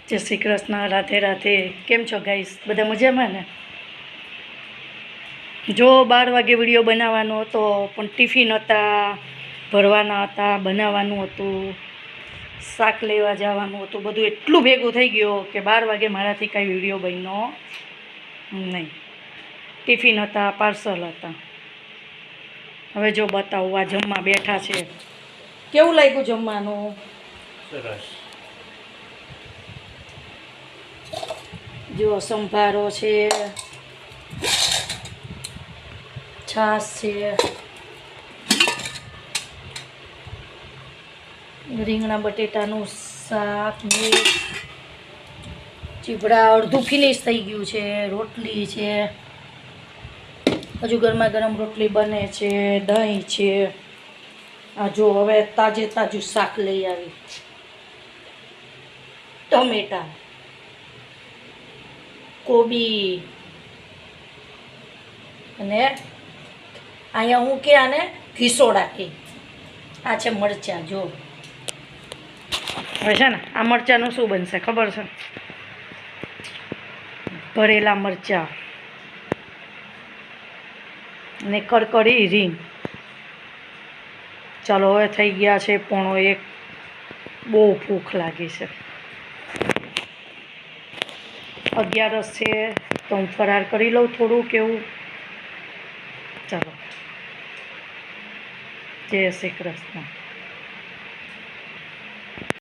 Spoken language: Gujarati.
જય શ્રી કૃષ્ણ, રાધે રાધે. કેમ છો ગાઈસ? બધા મજામાં ને? જો 12 વાગે વિડીયો બનાવવાનો હતો પણ ટિફિન હતા, ભરવાના હતા, બનાવવાનું હતું, શાક લેવા જવાનું હતું, બધું એટલું ભેગું થઈ ગયું કે 12 વાગે મારાથી કાંઈ વિડીયો બન્યો નહીં. ટિફિન હતા, પાર્સલ હતા. હવે જો બતાવું, આ જમવા બેઠા છે. કેવું લાગ્યું જમવાનું? સરસ. જો સંભારો છે, છાશ છે, રીંગણા બટેટાનું શાક, ચીવડા અડધું ફિનિશ થઈ ગયું છે, રોટલી છે, હજુ ગરમા ગરમ રોટલી બને છે, દહીં છે. આ જો હવે તાજે તાજું શાક લઈ આવી, ટમેટા, કોબી, અને અહીંયા હું કે આને ઘીસોડા કે, આ છે મરચાં. જો હવે છે ને આ મરચાંનું શું બનશે ખબર છે? ભરેલા મરચાં ને કડકડી રીંગ. ચાલો હવે થઈ ગયા છે 1:45. બહુ ભૂખ લાગી છે. 11 છે તો હું ફરાર કરી લઉં થોડું કેવું. ચાલો, જય શ્રી કૃષ્ણ.